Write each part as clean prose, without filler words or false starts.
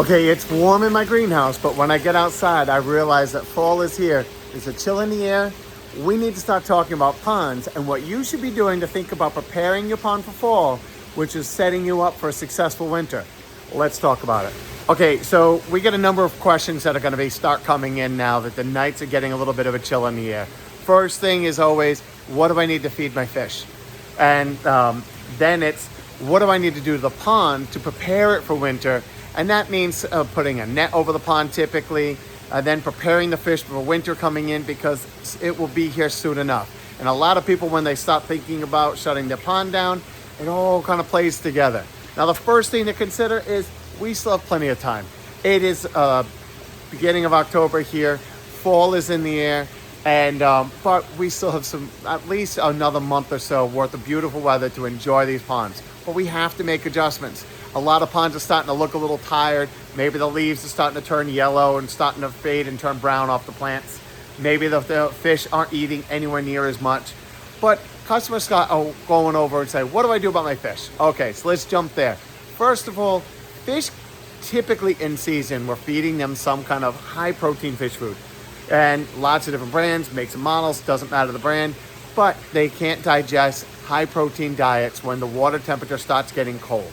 Okay, it's warm in my greenhouse, but when I get outside, I realize that fall is here. There's a chill in the air. We need to start talking about ponds and what you should be doing to think about preparing your pond for fall, which is setting you up for a successful winter. Let's talk about it. Okay, so we get a number of questions that are going to start coming in now that the nights are getting a little bit of a chill in the air. First thing is always, what do I need to feed my fish? And then it's, what do I need to do to the pond to prepare it for winter? And that means putting a net over the pond typically, then preparing the fish for winter coming in because it will be here soon enough. And a lot of people, when they start thinking about shutting their pond down, it all kind of plays together. Now, the first thing to consider is we still have plenty of time. It is beginning of October here. Fall is in the air. And but we still have at least another month or so worth of beautiful weather to enjoy these ponds. But we have to make adjustments. A lot of ponds are starting to look a little tired. Maybe the leaves are starting to turn yellow and starting to fade and turn brown off the plants. Maybe the fish aren't eating anywhere near as much. But customers start going over and say, what do I do about my fish? Okay, so let's jump there. First of all, fish typically in season, we're feeding them some kind of high protein fish food. And lots of different brands, makes and models, doesn't matter the brand, but they can't digest high protein diets when the water temperature starts getting cold.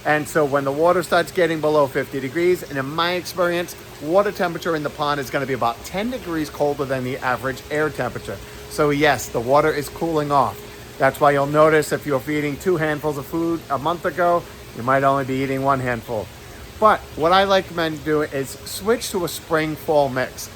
And so when the water starts getting below 50 degrees, and in my experience, water temperature in the pond is going to be about 10 degrees colder than the average air temperature. So yes, the water is cooling off. That's why you'll notice if you're feeding 2 handfuls of food a month ago, you might only be eating 1 handful. But what I recommend doing is switch to a spring-fall mix.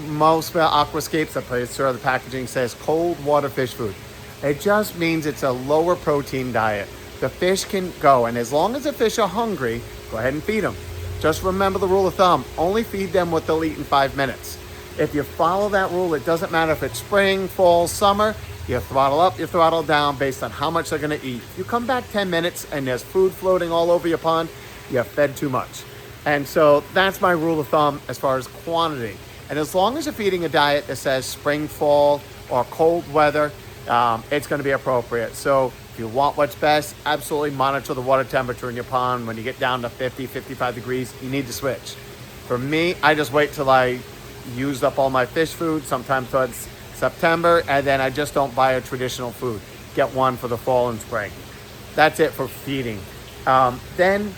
Most aquascapes, I'm pretty sure the packaging says cold water fish food. It just means it's a lower protein diet. The fish can go, and as long as the fish are hungry, go ahead and feed them. Just remember the rule of thumb, only feed them what they'll eat in 5 minutes. If you follow that rule, it doesn't matter if it's spring, fall, summer, you throttle up, you throttle down based on how much they're gonna eat. You come back 10 minutes and there's food floating all over your pond, you fed too much. And so that's my rule of thumb as far as quantity. And as long as you're feeding a diet that says spring, fall, or cold weather, it's gonna be appropriate. So if you want what's best, absolutely monitor the water temperature in your pond. When you get down to 50, 55 degrees, you need to switch. For me, I just wait till I used up all my fish food, sometime towards September, and then I just don't buy a traditional food. Get one for the fall and spring. That's it for feeding. Then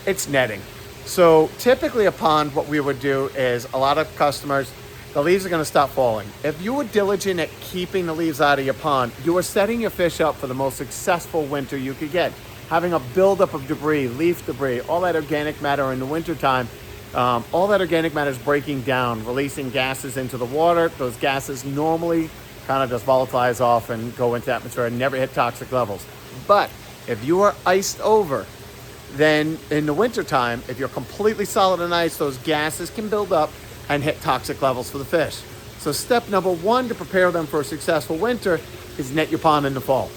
it's netting. So typically a pond, what we would do is a lot of customers, the leaves are going to stop falling. If you were diligent at keeping the leaves out of your pond, you are setting your fish up for the most successful winter you could get. Having a buildup of debris, leaf debris, all that organic matter in the wintertime, all that organic matter is breaking down, releasing gases into the water. Those gases normally kind of just volatilize off and go into the atmosphere and never hit toxic levels. But if you are iced over, then in the wintertime, if you're completely solid in ice, those gases can build up and hit toxic levels for the fish. So step number 1 to prepare them for a successful winter is net your pond in the fall.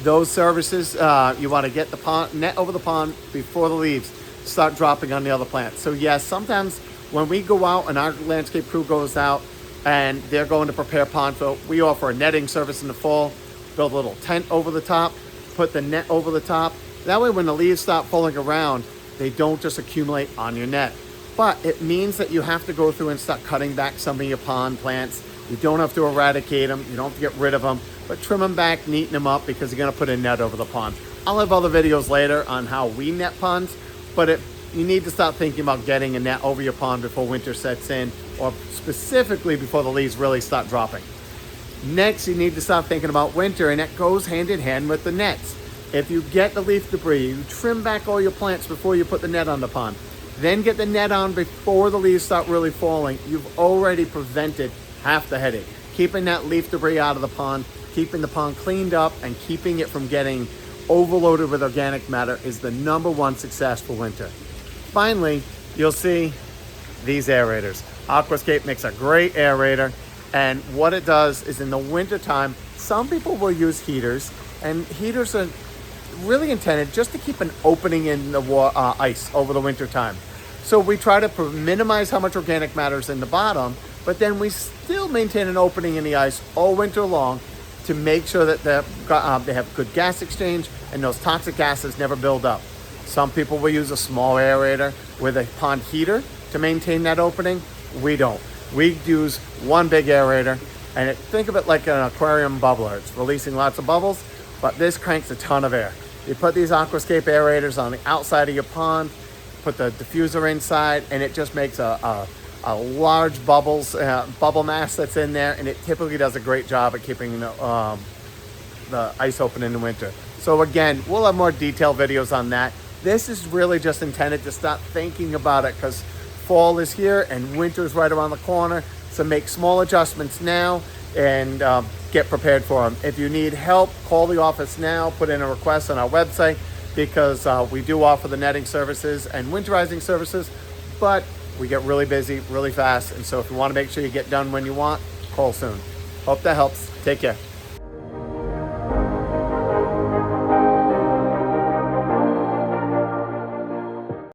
Those services, you want to get the net over the pond before the leaves start dropping on the other plants. So yes, sometimes when we go out and our landscape crew goes out and they're going to prepare pond fill, we offer a netting service in the fall, build a little tent over the top, put the net over the top. That way when the leaves stop falling around, they don't just accumulate on your net. But it means that you have to go through and start cutting back some of your pond plants. You don't have to eradicate them. You don't have to get rid of them, but trim them back, neaten them up because you're going to put a net over the pond. I'll have other videos later on how we net ponds, but you need to start thinking about getting a net over your pond before winter sets in, or specifically before the leaves really start dropping. Next, you need to start thinking about winter, and that goes hand in hand with the nets. If you get the leaf debris, you trim back all your plants before you put the net on the pond. Then get the net on before the leaves start really falling. You've already prevented half the headache. Keeping that leaf debris out of the pond, keeping the pond cleaned up, and keeping it from getting overloaded with organic matter is the number 1 success for winter. Finally, you'll see these aerators. Aquascape makes a great aerator, and what it does is in the wintertime, some people will use heaters, and heaters are really intended just to keep an opening in the ice over the winter time. So we try to minimize how much organic matter is in the bottom, but then we still maintain an opening in the ice all winter long to make sure that they have good gas exchange and those toxic gases never build up. Some people will use a small aerator with a pond heater to maintain that opening. We don't. We use one big aerator, and think of it like an aquarium bubbler. It's releasing lots of bubbles, but this cranks a ton of air. You put these aquascape aerators on the outside of your pond, put the diffuser inside, and it just makes a large bubble mass that's in there, and it typically does a great job at keeping the ice open in the winter. So again, we'll have more detailed videos on that. This is really just intended to start thinking about it, because fall is here and winter is right around the corner. So make small adjustments now and get prepared for them. If you need help, call the office now, put in a request on our website, because we do offer the netting services and winterizing services, but we get really busy really fast. And so if you want to make sure you get done when you want, call soon. Hope that helps. Take care.